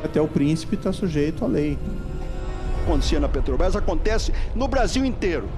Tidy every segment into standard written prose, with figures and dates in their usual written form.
Até o príncipe está sujeito à lei. Acontecia na Petrobras, acontece no Brasil inteiro.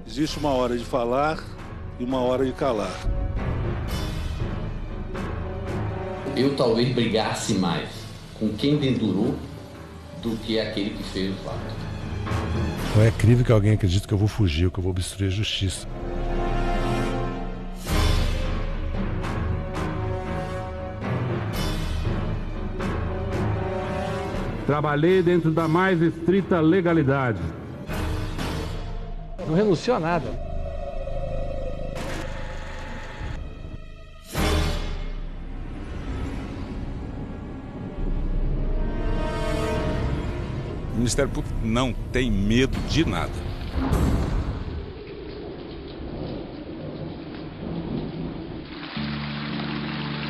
Existe uma hora de falar e uma hora de calar. Eu talvez brigasse mais com quem dedurou do que aquele que fez o fato. Não é crível que alguém acredite que eu vou fugir ou que eu vou obstruir a justiça. Trabalhei dentro da mais estrita legalidade. Não renunciou a nada. O Ministério Público não tem medo de nada.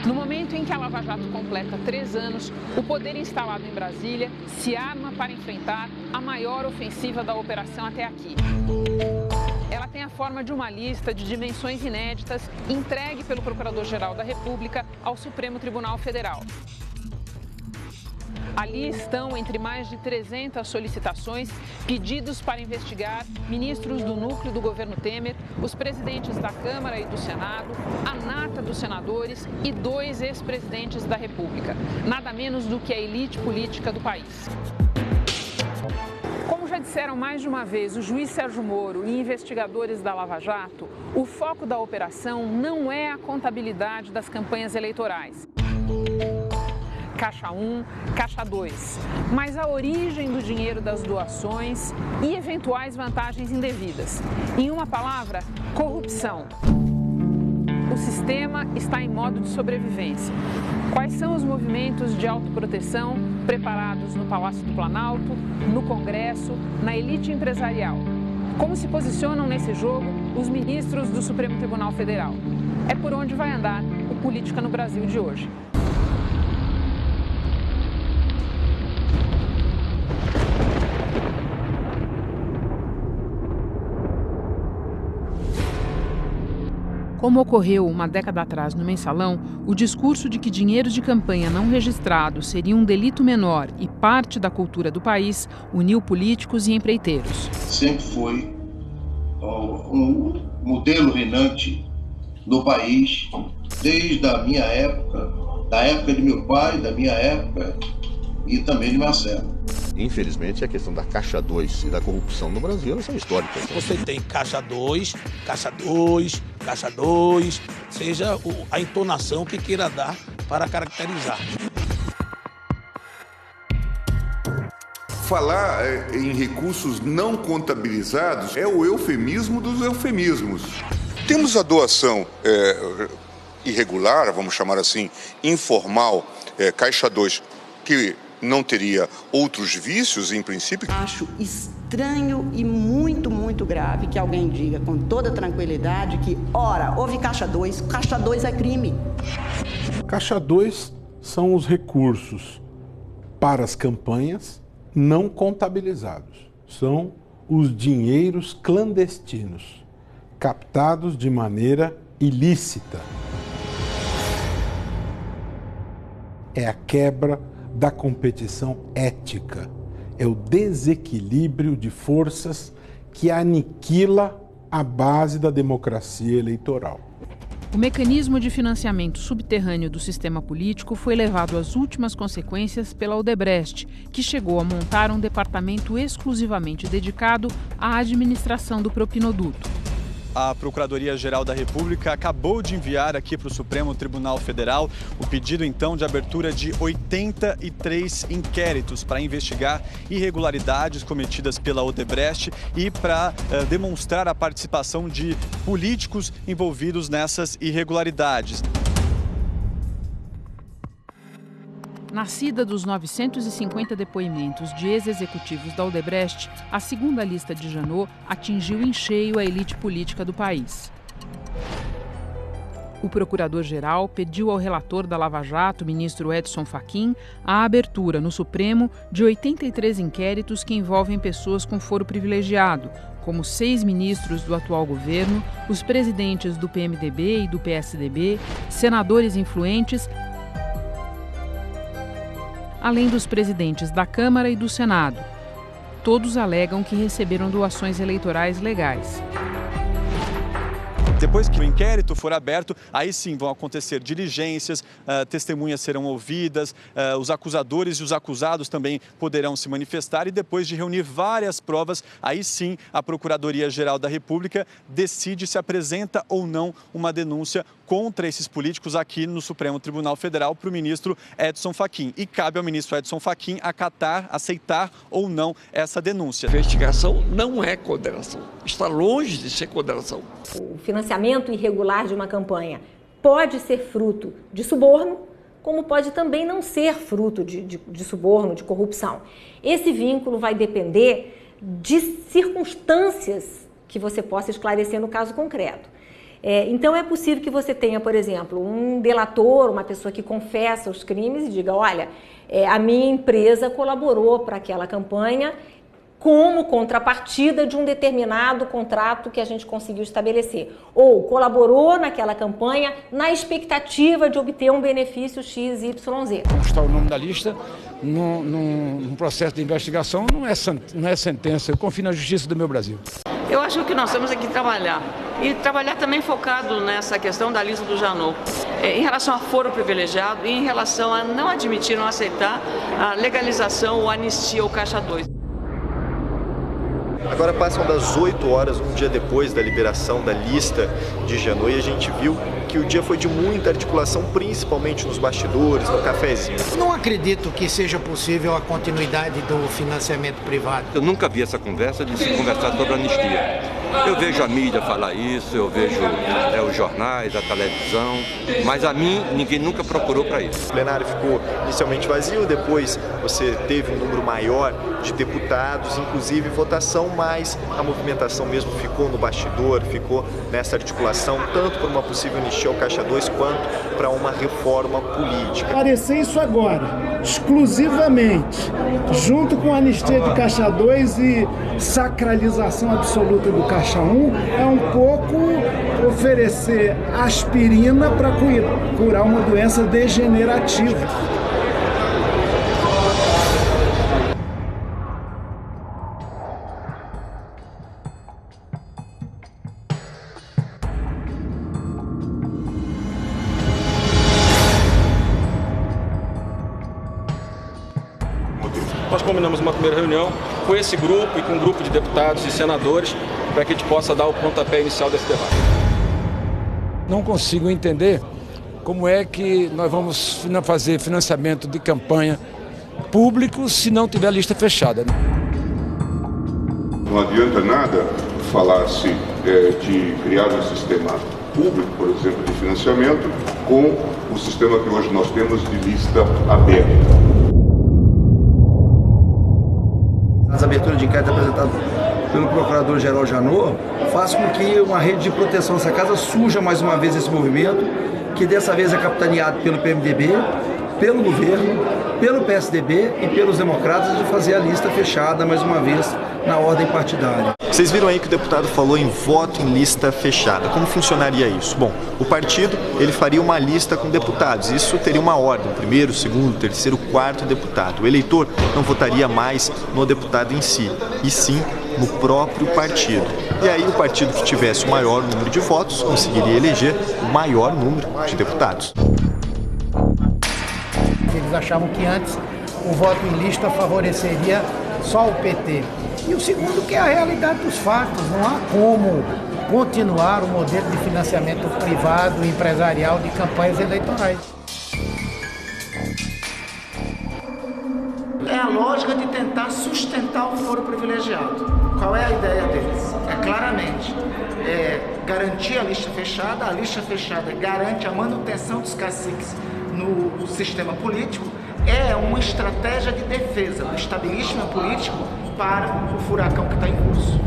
No momento em que a Lava Jato completa 3 anos, o poder instalado em Brasília se arma para enfrentar a maior ofensiva da operação até aqui. Ela tem a forma de uma lista de dimensões inéditas entregue pelo Procurador-Geral da República ao Supremo Tribunal Federal. Ali estão, entre mais de 300 solicitações, pedidos para investigar ministros do núcleo do governo Temer, os presidentes da Câmara e do Senado, a nata dos senadores e 2 ex-presidentes da República. Nada menos do que a elite política do país. Como já disseram mais de uma vez o juiz Sérgio Moro e investigadores da Lava Jato, o foco da operação não é a contabilidade das campanhas eleitorais. Caixa 1, Caixa 2, mas a origem do dinheiro das doações e eventuais vantagens indevidas. Em uma palavra, corrupção. O sistema está em modo de sobrevivência. Quais são os movimentos de autoproteção preparados no Palácio do Planalto, no Congresso, na elite empresarial? Como se posicionam nesse jogo os ministros do Supremo Tribunal Federal? É por onde vai andar o Política no Brasil de hoje. Como ocorreu uma década atrás no Mensalão, o discurso de que dinheiros de campanha não registrados seria um delito menor e parte da cultura do país uniu políticos e empreiteiros. Sempre foi um modelo reinante no país, desde a minha época, da época de meu pai, da minha época e também de Marcelo. Infelizmente, a questão da Caixa 2 e da corrupção no Brasil, elas são históricas. Você tem Caixa 2, Caixa 2, Caixa 2, seja a entonação que queira dar para caracterizar. Falar em recursos não contabilizados é o eufemismo dos eufemismos. Temos a doação irregular, vamos chamar assim, informal, Caixa 2, que não teria outros vícios, em princípio? Acho estranho e muito, muito grave que alguém diga com toda tranquilidade que, ora, houve Caixa 2 é crime. Caixa 2 são os recursos para as campanhas não contabilizados. São os dinheiros clandestinos, captados de maneira ilícita. É a quebra da competição ética. É o desequilíbrio de forças que aniquila a base da democracia eleitoral. O mecanismo de financiamento subterrâneo do sistema político foi levado às últimas consequências pela Odebrecht, que chegou a montar um departamento exclusivamente dedicado à administração do propinoduto. A Procuradoria-Geral da República acabou de enviar aqui para o Supremo Tribunal Federal o pedido, então, de abertura de 83 inquéritos para investigar irregularidades cometidas pela Odebrecht e para demonstrar a participação de políticos envolvidos nessas irregularidades. Nascida dos 950 depoimentos de ex-executivos da Odebrecht, a segunda lista de Janot atingiu em cheio a elite política do país. O procurador-geral pediu ao relator da Lava Jato, ministro Edson Fachin, a abertura no Supremo de 83 inquéritos que envolvem pessoas com foro privilegiado, como 6 ministros do atual governo, os presidentes do PMDB e do PSDB, senadores influentes além dos presidentes da Câmara e do Senado. Todos alegam que receberam doações eleitorais legais. Depois que o inquérito for aberto, aí sim vão acontecer diligências, testemunhas serão ouvidas, os acusadores e os acusados também poderão se manifestar e depois de reunir várias provas, aí sim a Procuradoria-Geral da República decide se apresenta ou não uma denúncia contra esses políticos aqui no Supremo Tribunal Federal para o ministro Edson Fachin. E cabe ao ministro Edson Fachin aceitar ou não essa denúncia. Investigação não é condenação, está longe de ser condenação. O financiamento irregular de uma campanha pode ser fruto de suborno, como pode também não ser fruto de suborno, de corrupção. Esse vínculo vai depender de circunstâncias que você possa esclarecer no caso concreto. Então é possível que você tenha, por exemplo, um delator, uma pessoa que confessa os crimes e diga, olha, a minha empresa colaborou para aquela campanha como contrapartida de um determinado contrato que a gente conseguiu estabelecer. Ou colaborou naquela campanha na expectativa de obter um benefício XYZ. Constar o nome da lista num processo de investigação não é sentença. Eu confio na justiça do meu Brasil. Eu acho que o que nós temos é que trabalhar. E trabalhar também focado nessa questão da lista do Janot. Em relação a foro privilegiado e em relação a não admitir, não aceitar a legalização ou anistia ou Caixa 2. Agora passam das 8 horas, um dia depois da liberação da lista de Janot, e a gente viu que o dia foi de muita articulação, principalmente nos bastidores, no cafezinho. Não acredito que seja possível a continuidade do financiamento privado. Eu nunca vi essa conversa de se conversar sobre anistia. Eu vejo a mídia falar isso, eu vejo os jornais, a televisão, mas a mim ninguém nunca procurou para isso. O plenário ficou inicialmente vazio, depois você teve um número maior de deputados, inclusive votação, mas a movimentação mesmo ficou no bastidor, ficou nessa articulação, tanto por uma possível anistia ao Caixa 2, quanto para uma reforma política. Parecer isso agora, exclusivamente, junto com a anistia de Caixa 2 e sacralização absoluta do Caixa 1, é um pouco oferecer aspirina para curar uma doença degenerativa. Nós combinamos uma primeira reunião com esse grupo e com um grupo de deputados e senadores para que a gente possa dar o pontapé inicial desse debate. Não consigo entender como é que nós vamos fazer financiamento de campanha público se não tiver lista fechada. Não adianta nada falar-se de criar um sistema público, por exemplo, de financiamento, com o sistema que hoje nós temos de lista aberta. As aberturas de inquérito apresentadas pelo Procurador-Geral Janot faz com que uma rede de proteção dessa casa surja mais uma vez esse movimento, que dessa vez é capitaneado pelo PMDB, pelo governo, pelo PSDB e pelos democratas, de fazer a lista fechada mais uma vez na ordem partidária. Vocês viram aí que o deputado falou em voto em lista fechada. Como funcionaria isso? Bom, o partido ele faria uma lista com deputados. Isso teria uma ordem, primeiro, segundo, terceiro, quarto deputado. O eleitor não votaria mais no deputado em si, e sim no próprio partido. E aí o partido que tivesse o maior número de votos conseguiria eleger o maior número de deputados. Eles achavam que antes o voto em lista favoreceria só o PT. E o segundo, que é a realidade dos fatos. Não há como continuar o modelo de financiamento privado e empresarial de campanhas eleitorais. É a lógica de tentar sustentar o foro privilegiado. Qual é a ideia deles? Claramente, garantir a lista fechada garante a manutenção dos caciques no sistema político, é uma estratégia de defesa do estabelecimento político para o furacão que está em curso.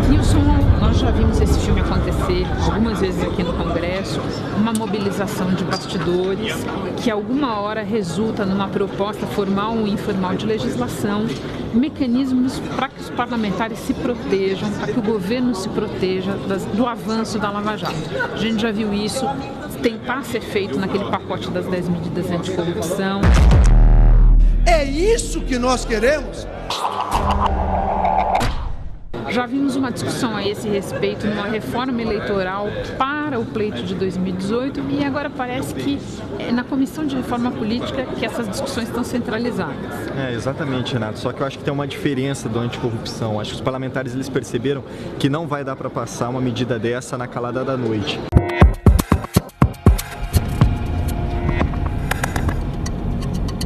Nilson, nós já vimos esse filme acontecer algumas vezes aqui no Congresso, uma mobilização de bastidores que alguma hora resulta numa proposta formal ou informal de legislação, mecanismos para que os parlamentares se protejam, para que o governo se proteja do avanço da Lava Jato. A gente já viu isso tentar ser feito naquele pacote das 10 medidas anticorrupção. É isso que nós queremos? Já vimos uma discussão a esse respeito numa reforma eleitoral para o pleito de 2018 e agora parece que é na Comissão de Reforma Política que essas discussões estão centralizadas. Exatamente, Renato. Só que eu acho que tem uma diferença do anticorrupção. Acho que os parlamentares eles perceberam que não vai dar para passar uma medida dessa na calada da noite.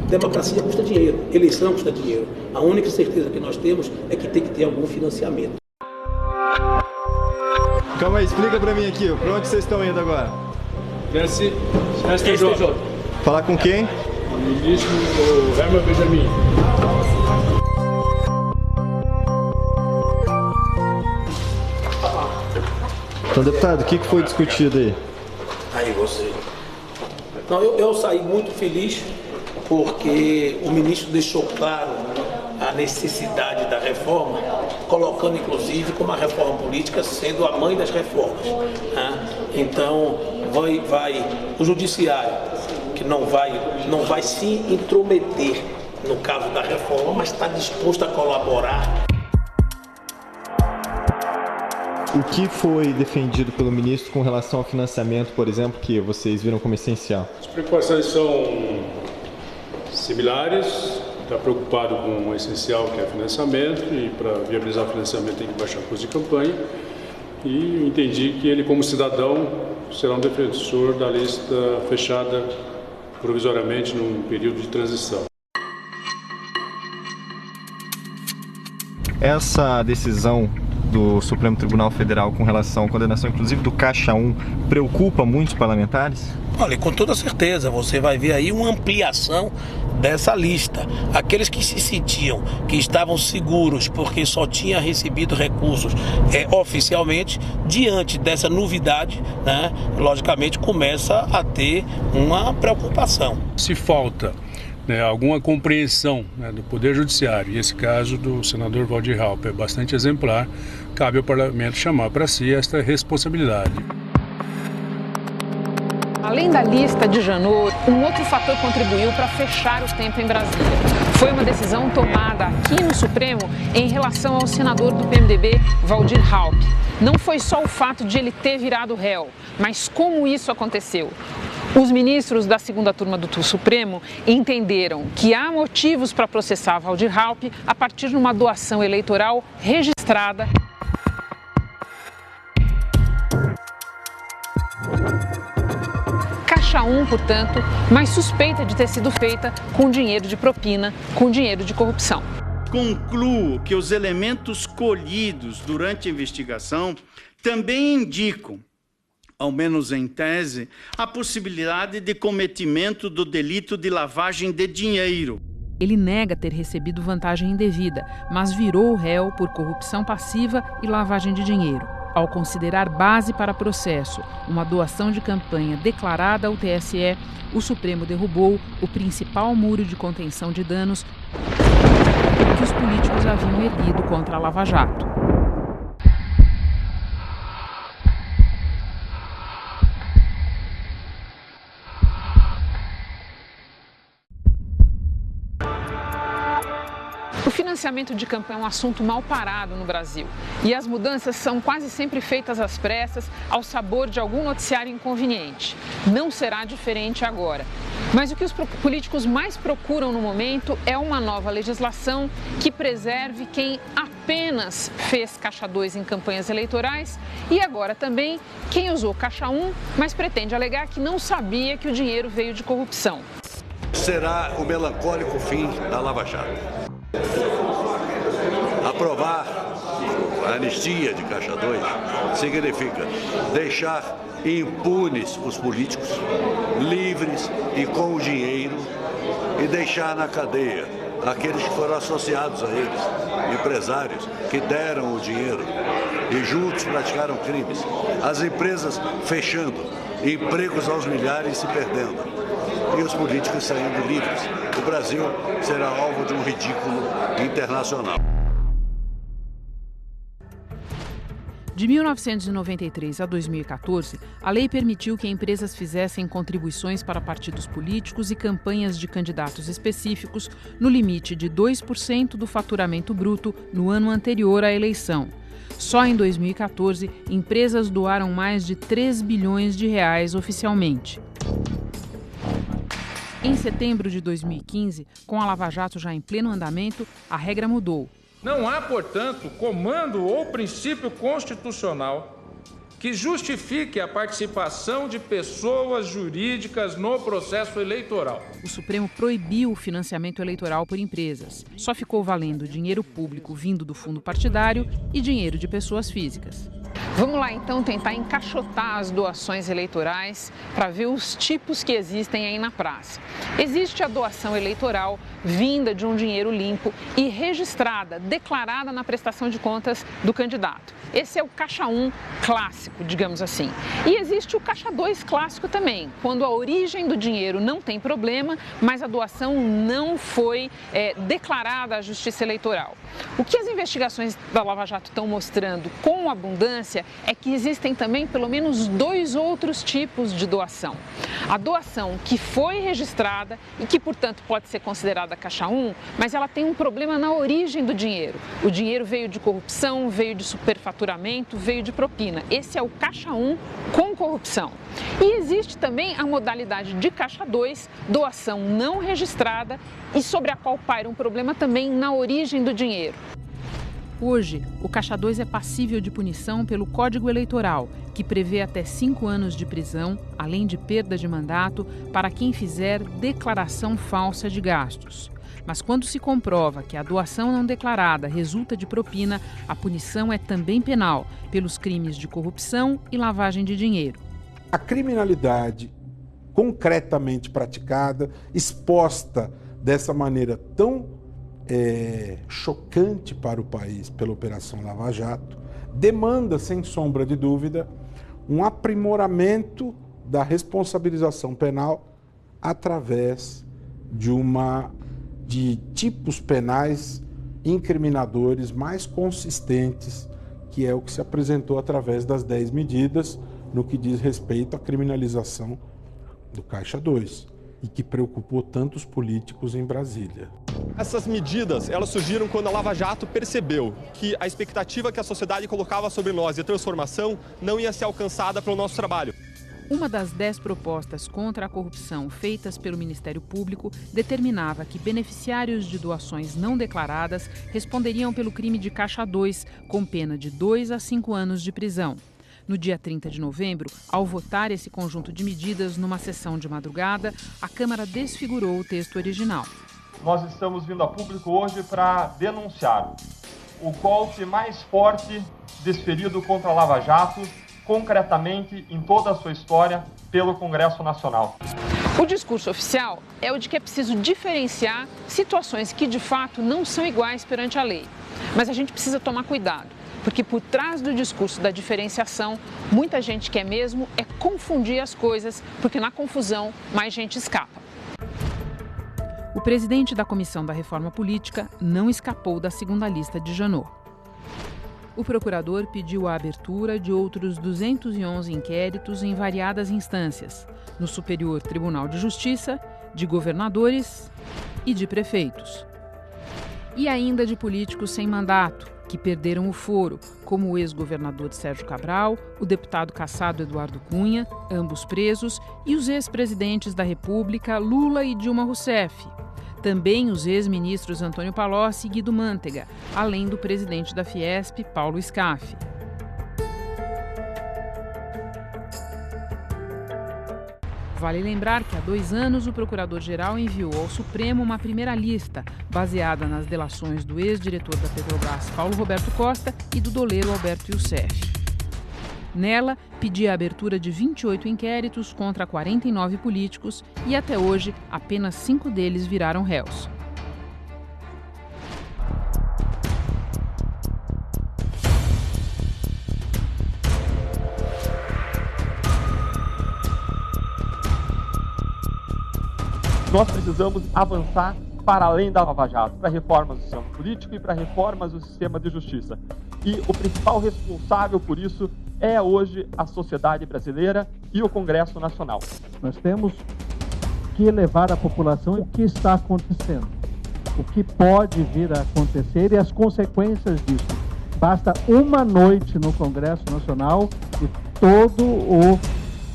Democracia custa dinheiro, eleição custa dinheiro. A única certeza que nós temos é que tem que ter algum financiamento. Calma aí, explica pra mim aqui, pra onde vocês estão indo agora? STJ. Falar com quem? O ministro Herman Benjamin. Então, deputado, o que foi discutido aí? Aí você. Não, eu saí muito feliz porque o ministro deixou claro a necessidade da reforma, colocando inclusive como a reforma política sendo a mãe das reformas. Né? Então, o judiciário, que não vai se intrometer no caso da reforma, mas está disposto a colaborar. O que foi defendido pelo ministro com relação ao financiamento, por exemplo, que vocês viram como essencial? As preocupações são similares. Está preocupado com o essencial, que é financiamento, e para viabilizar o financiamento tem que baixar o custo de campanha. E entendi que ele, como cidadão, será um defensor da lista fechada provisoriamente num período de transição. Essa decisão do Supremo Tribunal Federal com relação à condenação, inclusive do Caixa 1, preocupa muitos parlamentares? Olha, com toda certeza, você vai ver aí uma ampliação dessa lista. Aqueles que se sentiam que estavam seguros porque só tinha recebido recursos oficialmente, diante dessa novidade, né, logicamente começa a ter uma preocupação. Se falta alguma compreensão do Poder Judiciário, e esse caso do senador Waldir Raupp é bastante exemplar, cabe ao Parlamento chamar para si esta responsabilidade. Além da lista de Janot, um outro fator contribuiu para fechar o tempo em Brasília. Foi uma decisão tomada aqui no Supremo em relação ao senador do PMDB, Waldir Raupp. Não foi só o fato de ele ter virado réu, mas como isso aconteceu. Os ministros da segunda turma do Supremo entenderam que há motivos para processar Waldir Raupp a partir de uma doação eleitoral registrada. Caixa 1, portanto, mas suspeita de ter sido feita com dinheiro de propina, com dinheiro de corrupção. Concluo que os elementos colhidos durante a investigação também indicam, ao menos em tese, a possibilidade de cometimento do delito de lavagem de dinheiro. Ele nega ter recebido vantagem indevida, mas virou réu por corrupção passiva e lavagem de dinheiro. Ao considerar base para processo uma doação de campanha declarada ao TSE, o Supremo derrubou o principal muro de contenção de danos que os políticos haviam erguido contra a Lava Jato. O financiamento de campanha é um assunto mal parado no Brasil. E as mudanças são quase sempre feitas às pressas, ao sabor de algum noticiário inconveniente. Não será diferente agora. Mas o que os políticos mais procuram no momento é uma nova legislação que preserve quem apenas fez Caixa 2 em campanhas eleitorais e agora também quem usou Caixa 1, mas pretende alegar que não sabia que o dinheiro veio de corrupção. Será o melancólico fim da Lava Jato. Aprovar a anistia de Caixa 2 significa deixar impunes os políticos, livres e com o dinheiro, e deixar na cadeia aqueles que foram associados a eles, empresários que deram o dinheiro e juntos praticaram crimes, as empresas fechando, empregos aos milhares se perdendo e os políticos saindo livres. O Brasil será alvo de um ridículo internacional. De 1993 a 2014, a lei permitiu que empresas fizessem contribuições para partidos políticos e campanhas de candidatos específicos no limite de 2% do faturamento bruto no ano anterior à eleição. Só em 2014, empresas doaram mais de 3 bilhões de reais oficialmente. Em setembro de 2015, com a Lava Jato já em pleno andamento, a regra mudou. Não há, portanto, comando ou princípio constitucional que justifique a participação de pessoas jurídicas no processo eleitoral. O Supremo proibiu o financiamento eleitoral por empresas. Só ficou valendo dinheiro público vindo do fundo partidário e dinheiro de pessoas físicas. Vamos lá, então, tentar encaixotar as doações eleitorais para ver os tipos que existem aí na praça. Existe a doação eleitoral vinda de um dinheiro limpo e registrada, declarada na prestação de contas do candidato. Esse é o caixa 1 clássico, digamos assim. E existe o caixa 2 clássico também, quando a origem do dinheiro não tem problema, mas a doação não foi declarada à Justiça Eleitoral. O que as investigações da Lava Jato estão mostrando com abundância é que existem também pelo menos 2 outros tipos de doação. A doação que foi registrada e que, portanto, pode ser considerada caixa 1, mas ela tem um problema na origem do dinheiro. O dinheiro veio de corrupção, veio de superfaturamento, veio de propina. Esse é o caixa 1 com corrupção. E existe também a modalidade de caixa 2, doação não registrada e sobre a qual paira um problema também na origem do dinheiro. Hoje, o caixa 2 é passível de punição pelo Código Eleitoral, que prevê até 5 anos de prisão, além de perda de mandato, para quem fizer declaração falsa de gastos. Mas quando se comprova que a doação não declarada resulta de propina, a punição é também penal, pelos crimes de corrupção e lavagem de dinheiro. A criminalidade concretamente praticada, exposta dessa maneira tão chocante para o país pela Operação Lava Jato, demanda, sem sombra de dúvida, um aprimoramento da responsabilização penal através de tipos penais incriminadores mais consistentes, que é o que se apresentou através das 10 medidas no que diz respeito à criminalização do Caixa 2 e que preocupou tantos políticos em Brasília. Essas medidas, elas surgiram quando a Lava Jato percebeu que a expectativa que a sociedade colocava sobre nós de transformação não ia ser alcançada pelo nosso trabalho. Uma das 10 propostas contra a corrupção feitas pelo Ministério Público determinava que beneficiários de doações não declaradas responderiam pelo crime de Caixa 2, com pena de 2 a 5 anos de prisão. No dia 30 de novembro, ao votar esse conjunto de medidas numa sessão de madrugada, a Câmara desfigurou o texto original. Nós estamos vindo a público hoje para denunciar o golpe mais forte desferido contra a Lava Jato, concretamente em toda a sua história, pelo Congresso Nacional. O discurso oficial é o de que é preciso diferenciar situações que, de fato, não são iguais perante a lei. Mas a gente precisa tomar cuidado, porque por trás do discurso da diferenciação, muita gente quer mesmo é confundir as coisas, porque na confusão mais gente escapa. O presidente da Comissão da Reforma Política não escapou da segunda lista de Janot. O procurador pediu a abertura de outros 211 inquéritos em variadas instâncias, no Superior Tribunal de Justiça, de governadores e de prefeitos. E ainda de políticos sem mandato, que perderam o foro, como o ex-governador Sérgio Cabral, o deputado cassado Eduardo Cunha, ambos presos, e os ex-presidentes da República, Lula e Dilma Rousseff. Também os ex-ministros Antônio Palocci e Guido Mantega, além do presidente da Fiesp, Paulo Scaff. Vale lembrar que há 2 anos o Procurador-Geral enviou ao Supremo uma primeira lista, baseada nas delações do ex-diretor da Petrobras, Paulo Roberto Costa, e do doleiro Alberto Youssef. Nela, pedia a abertura de 28 inquéritos contra 49 políticos e, até hoje, apenas 5 deles viraram réus. Nós precisamos avançar para além da Lava Jato, para reformas do sistema político e para reformas do sistema de justiça. e o principal responsável por isso é hoje a sociedade brasileira e o Congresso Nacional. Nós temos que levar à população o que está acontecendo, o que pode vir a acontecer e as consequências disso. Basta uma noite no Congresso Nacional e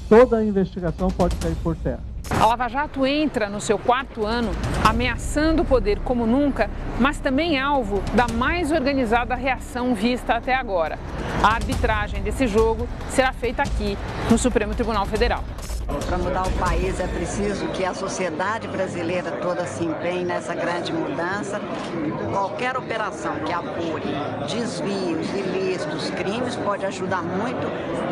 toda a investigação pode cair por terra. A Lava Jato entra no seu 4º ano ameaçando o poder como nunca, mas também alvo da mais organizada reação vista até agora. A arbitragem desse jogo será feita aqui, no Supremo Tribunal Federal. Para mudar o país é preciso que a sociedade brasileira toda se empenhe nessa grande mudança. Qualquer operação que apure desvios, ilícitos, crimes pode ajudar muito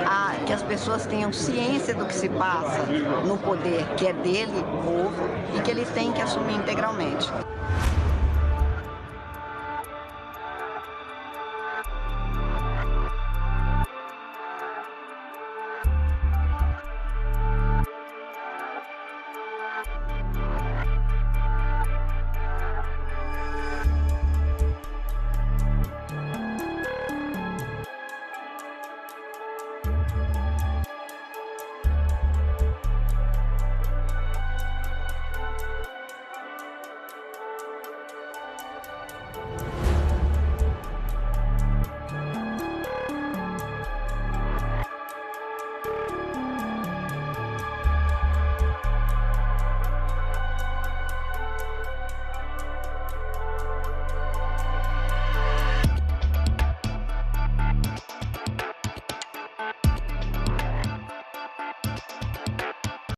a que as pessoas tenham ciência do que se passa no poder que é dele, o povo, e que eles têm que assumir integralmente.